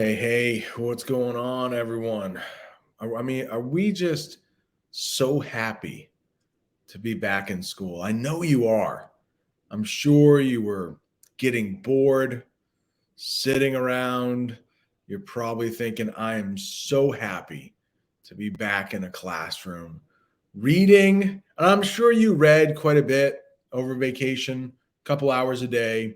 Hey, what's going on, everyone? I mean, are we just so happy to be back in school? I know you are. I'm sure you were getting bored, sitting around. You're probably thinking, I am so happy to be back in a classroom reading. And I'm sure you read quite a bit over vacation, a couple hours a day.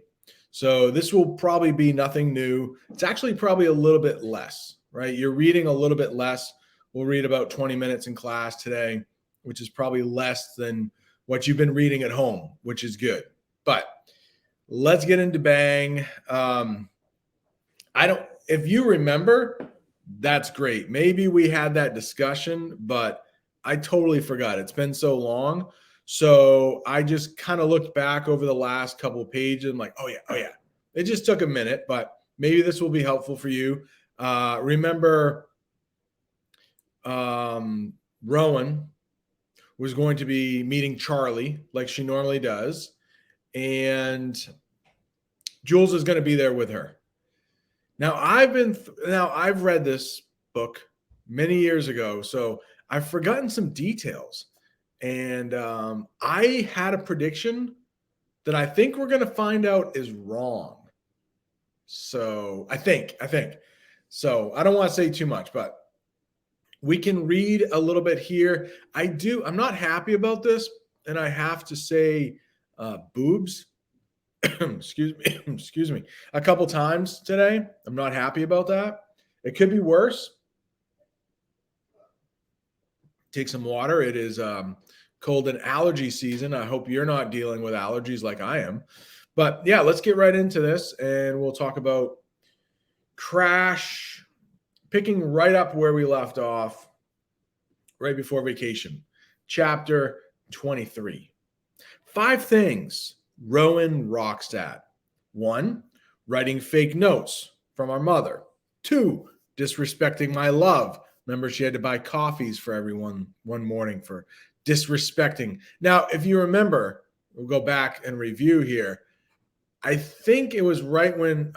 So this will probably be nothing new. It's actually probably a little bit less, right? You're reading a little bit less. We'll read about 20 minutes in class today, which is probably less than what you've been reading at home, which is good. But let's get into Bang. I don't, if you remember, that's great. Maybe we had that discussion, but I totally forgot. It's been so long. So I just kind of looked back over the last couple of pages and like, oh yeah. It just took a minute, but maybe this will be helpful for you. Remember, Rowan was going to be meeting Charlie like she normally does, and Jules is going to be there with her. Now I've read this book many years ago, so I've forgotten some details, and I had a prediction that I think we're going to find out is wrong. So I think so. I don't want to say too much, but we can read a little bit here. I'm not happy about this, and I have to say, boobs. Excuse me, a couple times today. I'm not happy about that. It could be worse. Take some water. It is cold and allergy season. I hope you're not dealing with allergies like I am. But yeah, let's get right into this and we'll talk about Crash, picking right up where we left off right before vacation. Chapter 23. 5 things Rowan rocks at. 1, writing fake notes from our mother. 2, disrespecting my love. Remember, she had to buy coffees for everyone one morning for disrespecting. Now, if you remember, we'll go back and review here. I think it was right when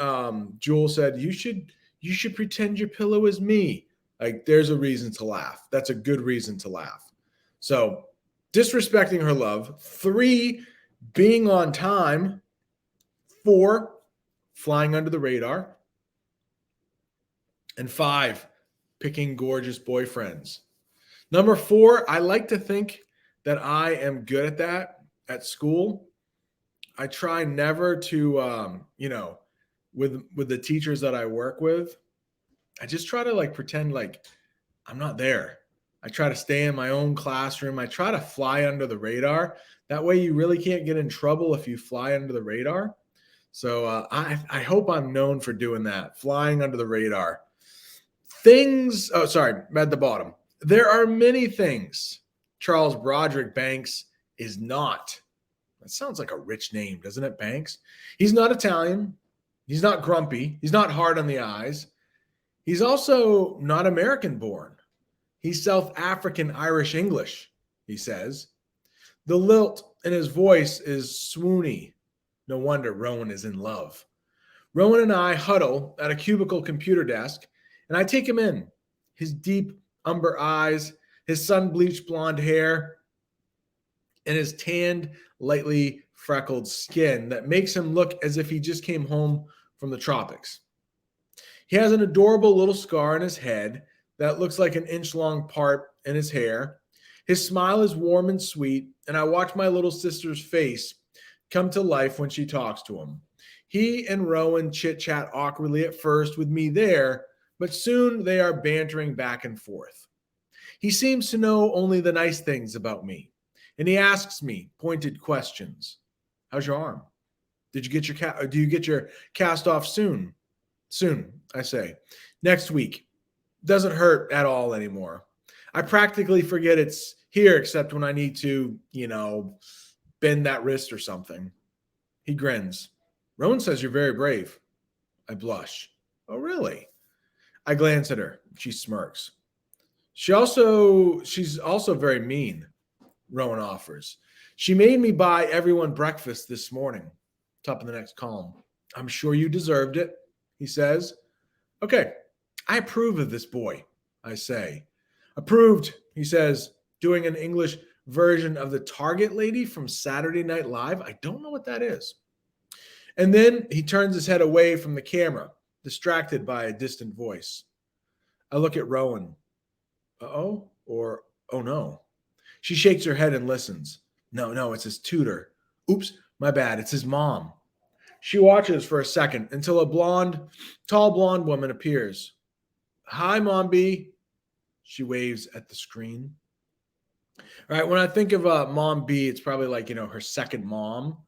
Jewel said, you should pretend your pillow is me. Like, there's a reason to laugh. That's a good reason to laugh. So, disrespecting her love. 3, being on time. 4, flying under the radar. And 5, picking gorgeous boyfriends. Number 4, I like to think that I am good at that at school. I try never to, with the teachers that I work with, I just try to like pretend like I'm not there. I try to stay in my own classroom. I try to fly under the radar. That way, you really can't get in trouble if you fly under the radar. So I hope I'm known for doing that, flying under the radar. Things, oh, sorry, at the bottom. There are many things Charles Broderick Banks is not. That sounds like a rich name, doesn't it, Banks? He's not Italian. He's not grumpy. He's not hard on the eyes. He's also not American born. He's South African Irish English, he says. The lilt in his voice is swoony. No wonder Rowan is in love. Rowan and I huddle at a cubicle computer desk, and I take him in. His deep umber eyes, his sun-bleached blonde hair, and his tanned, lightly freckled skin that makes him look as if he just came home from the tropics. He has an adorable little scar on his head that looks like an inch-long part in his hair. His smile is warm and sweet, and I watch my little sister's face come to life when she talks to him. He and Rowan chit-chat awkwardly at first with me there, but soon they are bantering back and forth. He seems to know only the nice things about me, and he asks me pointed questions. How's your arm? Do you get your cast off soon? Soon, I say. Next week. Doesn't hurt at all anymore. I practically forget it's here except when I need to, bend that wrist or something. He grins. Rowan says you're very brave. I blush. Oh, really? I glance at her. She smirks. She's also very mean, Rowan offers. She made me buy everyone breakfast this morning. Top of the next column. I'm sure you deserved it, he says. Okay, I approve of this boy, I say. Approved, he says, doing an English version of the Target lady from Saturday Night Live. I don't know what that is. And then he turns his head away from the camera, distracted by a distant voice. I look at Rowan. Uh-oh, or oh no. She shakes her head and listens. No, it's his tutor. Oops, my bad, it's his mom. She watches for a second until a tall blonde woman appears. Hi, Mom B. She waves at the screen. All right, when I think of Mom B, it's probably like, her second mom.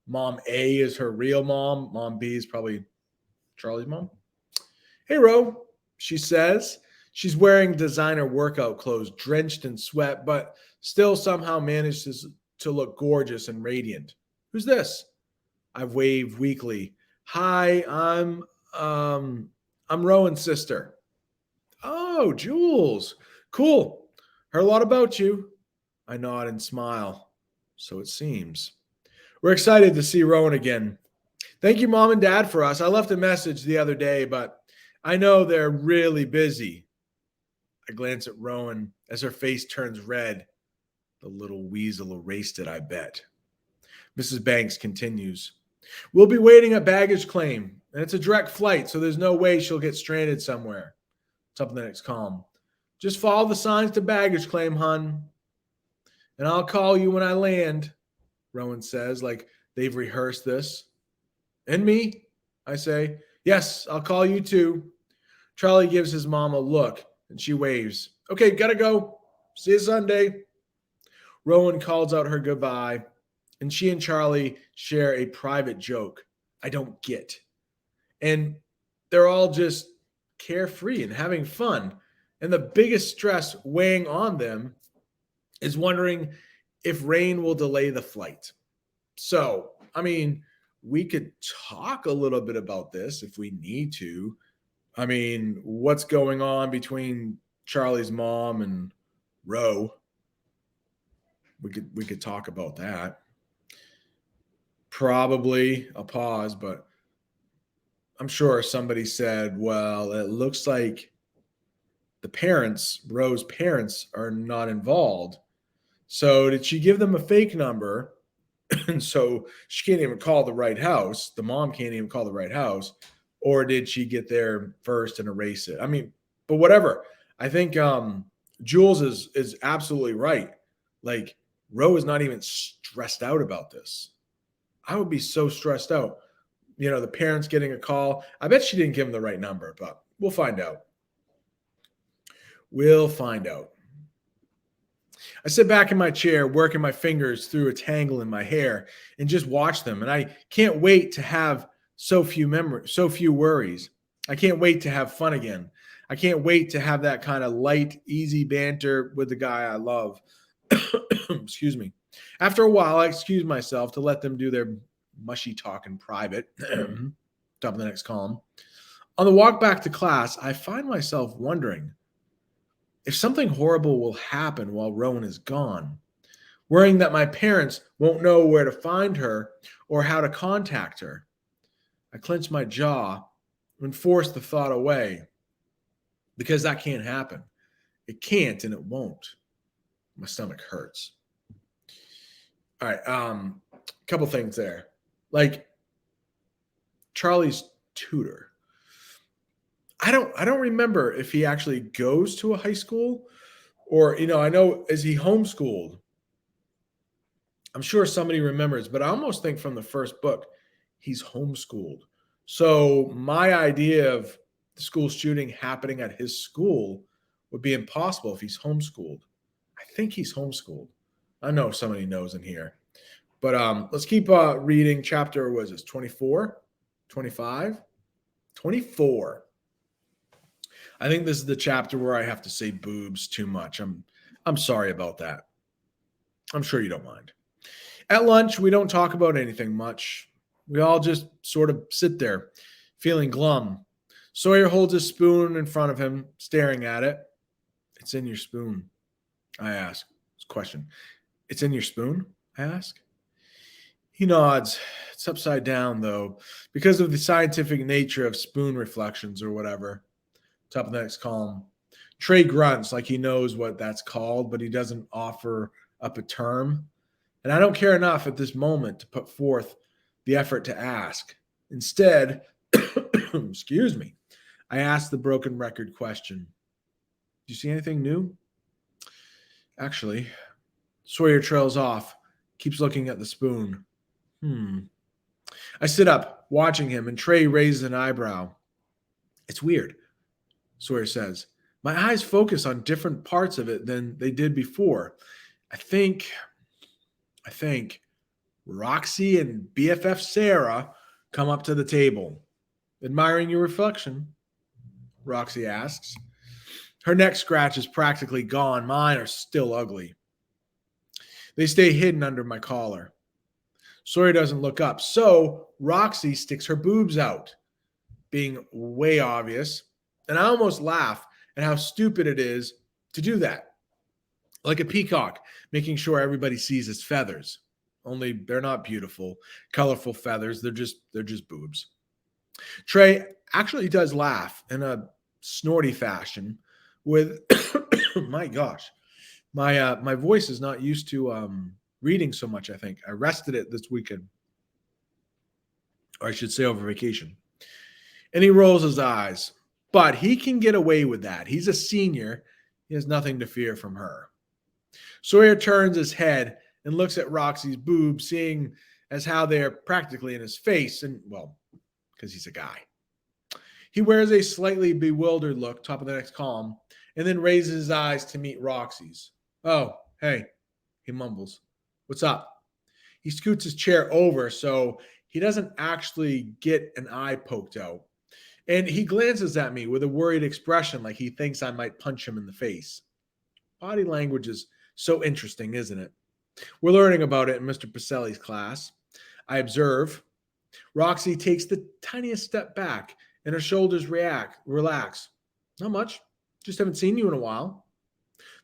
Mom A is her real mom. Mom B is probably Charlie's mom. Hey, Ro, she says. She's wearing designer workout clothes, drenched in sweat, but still somehow manages to look gorgeous and radiant. Who's this? I wave weakly. Hi, I'm Rowan's sister. Oh, Jules. Cool. Heard a lot about you. I nod and smile. So it seems. We're excited to see Rowan again. Thank you, Mom and Dad, for us. I left a message the other day, but I know they're really busy. I glance at Rowan as her face turns red. The little weasel erased it, I bet. Mrs. Banks continues. We'll be waiting at baggage claim, and it's a direct flight, so there's no way she'll get stranded somewhere. Top of the next column. Just follow the signs to baggage claim, hun. And I'll call you when I land, Rowan says, like they've rehearsed this. And me, I say. Yes, I'll call you too. Charlie gives his mom a look, and she waves. Okay, gotta go. See you Sunday. Rowan calls out her goodbye, and she and Charlie share a private joke I don't get. And they're all just carefree and having fun. And the biggest stress weighing on them is wondering if rain will delay the flight. So, we could talk a little bit about this if we need to. What's going on between Charlie's mom and Ro? We could talk about that. Probably a pause, but I'm sure somebody said, well, it looks like Ro's parents, are not involved. So did she give them a fake number? And so she can't even call the right house. The mom can't even call the right house. Or did she get there first and erase it? But whatever. I think Jules is absolutely right. Like, Ro is not even stressed out about this. I would be so stressed out. The parents getting a call. I bet she didn't give them the right number, but we'll find out. We'll find out. I sit back in my chair, working my fingers through a tangle in my hair, and just watch them. And I can't wait to have so few worries. I can't wait to have fun again. I can't wait to have that kind of light, easy banter with the guy I love. Excuse me. After a while, I excuse myself to let them do their mushy talk in private. Top of the next column. On the walk back to class, I find myself wondering if something horrible will happen while Rowan is gone, worrying that my parents won't know where to find her or how to contact her. I clench my jaw and force the thought away because that can't happen. It can't and it won't. My stomach hurts. All right, couple things there. Like Charlie's tutor. I don't remember if he actually goes to a high school or, I know, is he homeschooled? I'm sure somebody remembers, but I almost think from the first book, he's homeschooled. So my idea of the school shooting happening at his school would be impossible if he's homeschooled. I think he's homeschooled. I know somebody knows in here. But let's keep reading. Chapter, was this 24, 25, 24. I think this is the chapter where I have to say boobs too much. I'm sorry about that. I'm sure you don't mind. At lunch, we don't talk about anything much. We all just sort of sit there, feeling glum. Sawyer holds a spoon in front of him, staring at it. It's in your spoon, I ask. It's a question. It's in your spoon, I ask. He nods. It's upside down, though, because of the scientific nature of spoon reflections or whatever. Top of the next column. Trey grunts like he knows what that's called, but he doesn't offer up a term. And I don't care enough at this moment to put forth the effort to ask. Instead, excuse me, I ask the broken record question. Do you see anything new? Actually, Sawyer trails off, keeps looking at the spoon. I sit up, watching him, and Trey raises an eyebrow. It's weird, Sawyer says. My eyes focus on different parts of it than they did before. I think Roxy and BFF Sarah come up to the table. Admiring your reflection, Roxy asks. Her neck scratch is practically gone. Mine are still ugly. They stay hidden under my collar. Sawyer doesn't look up, so Roxy sticks her boobs out, being way obvious, and I almost laugh at how stupid it is to do that. Like a peacock, making sure everybody sees its feathers. Only they're not beautiful, colorful feathers. They're just boobs. Trey actually does laugh in a snorty fashion with my gosh. My voice is not used to reading so much, I think. I rested it this weekend. Or I should say over vacation. And he rolls his eyes. But he can get away with that. He's a senior. He has nothing to fear from her. Sawyer turns his head and looks at Roxy's boobs, seeing as how they're practically in his face. And, well, because he's a guy. He wears a slightly bewildered look, top of the next column, and then raises his eyes to meet Roxy's. Oh, hey, he mumbles. What's up? He scoots his chair over so he doesn't actually get an eye poked out. And he glances at me with a worried expression like he thinks I might punch him in the face. Body language is so interesting, isn't it? We're learning about it in Mr. Pacelli's class. I observe. Roxy takes the tiniest step back and her shoulders relax. Not much. Just haven't seen you in a while.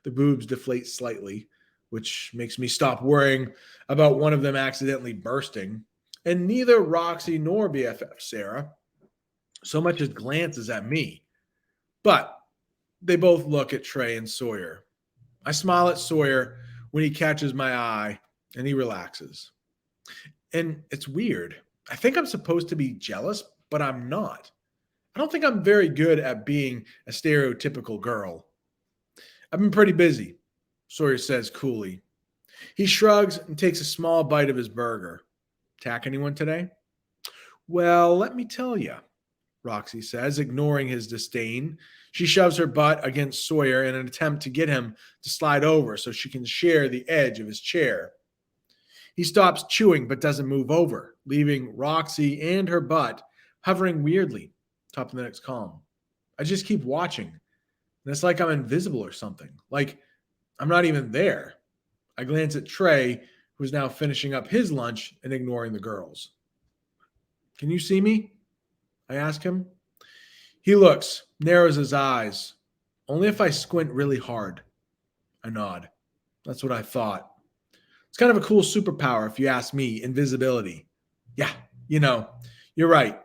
The boobs deflate slightly, which makes me stop worrying about one of them accidentally bursting. And neither Roxy nor BFF Sarah so much as glances at me. But they both look at Trey and Sawyer. I smile at Sawyer when he catches my eye and he relaxes. And it's weird. I think I'm supposed to be jealous, but I'm not. I don't think I'm very good at being a stereotypical girl. I've been pretty busy, Sawyer says coolly. He shrugs and takes a small bite of his burger. Attack anyone today? Well, let me tell you, Roxy says, ignoring his disdain. She shoves her butt against Sawyer in an attempt to get him to slide over so she can share the edge of his chair. He stops chewing but doesn't move over, leaving Roxy and her butt hovering weirdly, top of the next column. I just keep watching, and it's like I'm invisible or something, like I'm not even there. I glance at Trey, who's now finishing up his lunch and ignoring the girls. Can you see me? I ask him. He looks, narrows his eyes. Only if I squint really hard. I nod. That's what I thought. It's kind of a cool superpower, if you ask me, invisibility. Yeah, you're right.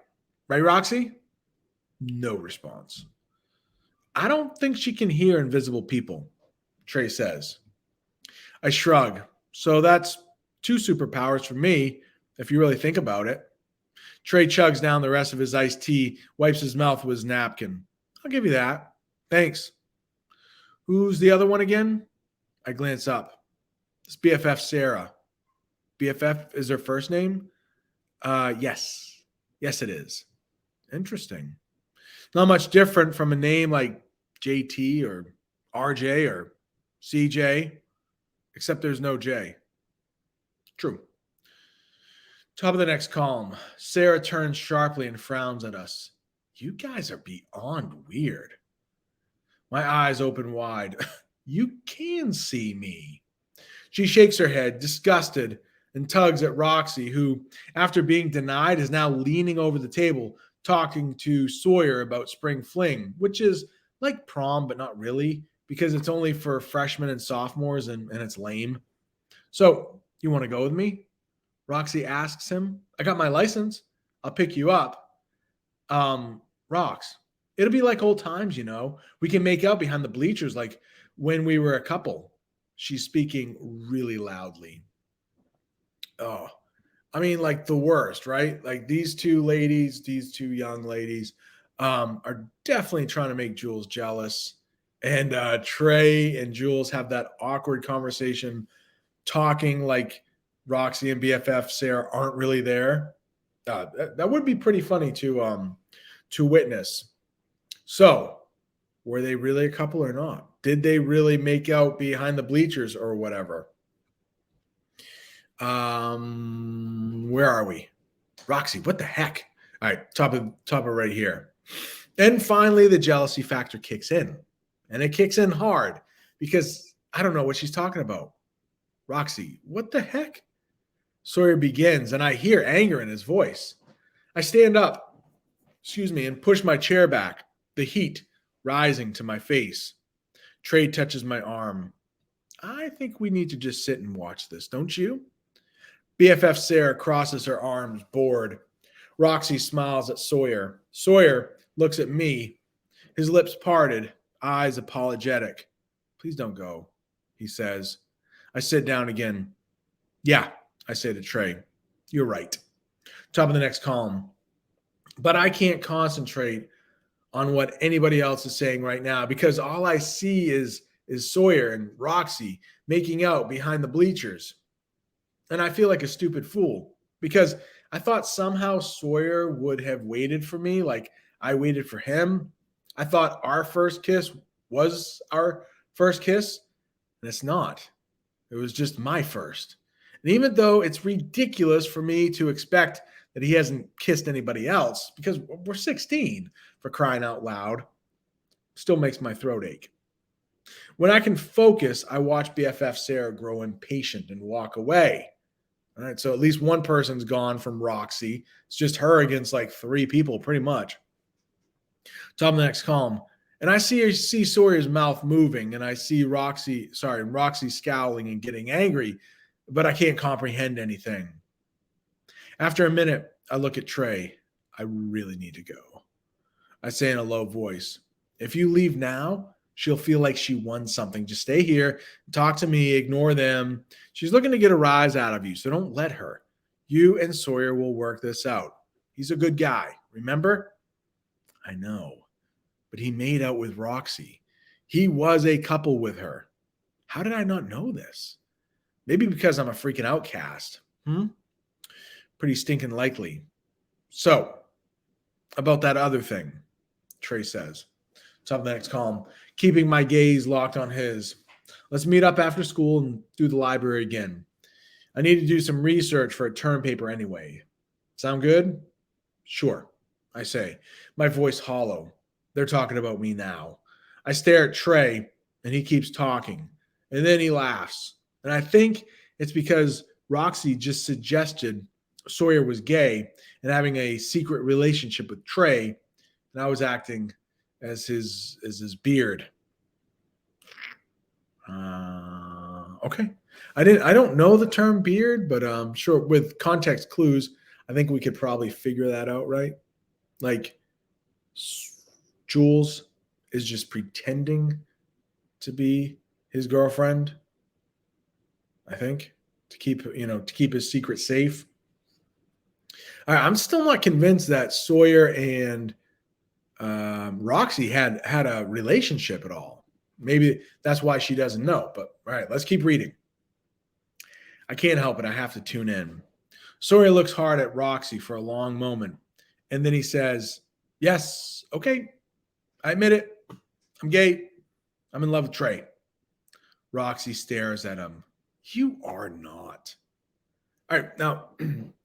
Right, Roxy? No response. I don't think she can hear invisible people, Trey says. I shrug. So that's 2 superpowers for me, if you really think about it. Trey chugs down the rest of his iced tea, wipes his mouth with his napkin. I'll give you that. Thanks. Who's the other one again? I glance up. It's BFF Sarah. BFF is her first name? Yes. Yes, it is. Interesting. Not much different from a name like JT or RJ or CJ, except there's no J. True. Top of the next column. Sarah turns sharply and frowns at us. You guys are beyond weird. My eyes open wide. You can see me. She shakes her head, disgusted, and tugs at Roxy, who, after being denied, is now leaning over the table, talking to Sawyer about spring fling, which is like prom, but not really, because it's only for freshmen and sophomores, and it's lame. So, you want to go with me? Roxy asks him. I got my license. I'll pick you up. Rox, It'll be like old times, We can make out behind the bleachers like when we were a couple. She's speaking really loudly. Oh, I mean, like the worst, right? Like these two ladies, these two young ladies, are definitely trying to make Jules jealous. And Trey and Jules have that awkward conversation, talking like Roxy and BFF Sarah aren't really there. That would be pretty funny to witness. So, were they really a couple or not? Did they really make out behind the bleachers or whatever? Where are we? Roxy, what the heck? All right, top of right here. And finally, the jealousy factor kicks in. And it kicks in hard because I don't know what she's talking about. Roxy, what the heck? Sawyer begins, and I hear anger in his voice. I stand up, and push my chair back, the heat rising to my face. Trey touches my arm. I think we need to just sit and watch this, don't you? BFF Sarah crosses her arms, bored. Roxy smiles at Sawyer. Sawyer looks at me, his lips parted, eyes apologetic. Please don't go, he says. I sit down again. Yeah, I say to Trey. You're right. Top of the next column. But I can't concentrate on what anybody else is saying right now because all I see is Sawyer and Roxy making out behind the bleachers. And I feel like a stupid fool because I thought somehow Sawyer would have waited for me like I waited for him. I thought our first kiss was our first kiss, and it's not. It was just my first. And even though it's ridiculous for me to expect that he hasn't kissed anybody else because we're 16, for crying out loud, still makes my throat ache. When I can focus, I watch BFF Sarah grow impatient and walk away. All right, so at least one person's gone from Roxy. It's just her against like 3 people, pretty much. Top of the next column. And I see Sawyer's mouth moving, and I see Roxy scowling and getting angry, but I can't comprehend anything. After a minute, I look at Trey. I really need to go. I say in a low voice, if you leave now, she'll feel like she won something. Just stay here, talk to me, ignore them. She's looking to get a rise out of you, so don't let her. You and Sawyer will work this out. He's a good guy, remember? I know, but he made out with Roxy. He was a couple with her. How did I not know this? Maybe because I'm a freaking outcast. Pretty stinking likely. So, about that other thing, Trey says. Top of the next column. Keeping my gaze locked on his. Let's meet up after school and do the library again. I need to do some research for a term paper anyway. Sound good? Sure, I say, my voice hollow. They're talking about me now. I stare at Trey, and he keeps talking. And then he laughs. And I think it's because Roxy just suggested Sawyer was gay and having a secret relationship with Trey, and I was acting as his beard. Okay. I don't know the term beard, but sure, with context clues, I think we could probably figure that out, right? Like Jules is just pretending to be his girlfriend, I think, to keep his secret safe. All right, I'm still not convinced that Sawyer and Roxy had a relationship at all. Maybe that's why she doesn't know. But all right, let's keep reading. I can't help it. I have to tune in. Sawyer looks hard at Roxy for a long moment, and then he says, yes, okay, I admit it. I'm gay. I'm in love with Trey. Roxy stares at him. You are not. All right, now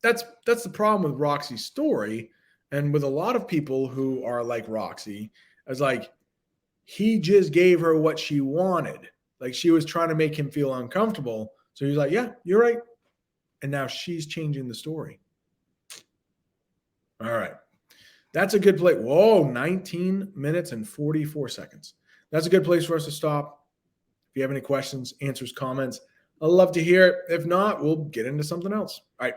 that's the problem with Roxy's story, and with a lot of people who are like Roxy, as like he just gave her what she wanted. Like she was trying to make him feel uncomfortable. So he's like, yeah, you're right. And now she's changing the story. All right. That's a good place. Whoa, 19 minutes and 44 seconds. That's a good place for us to stop. If you have any questions, answers, comments, I'd love to hear it. If not, we'll get into something else. All right.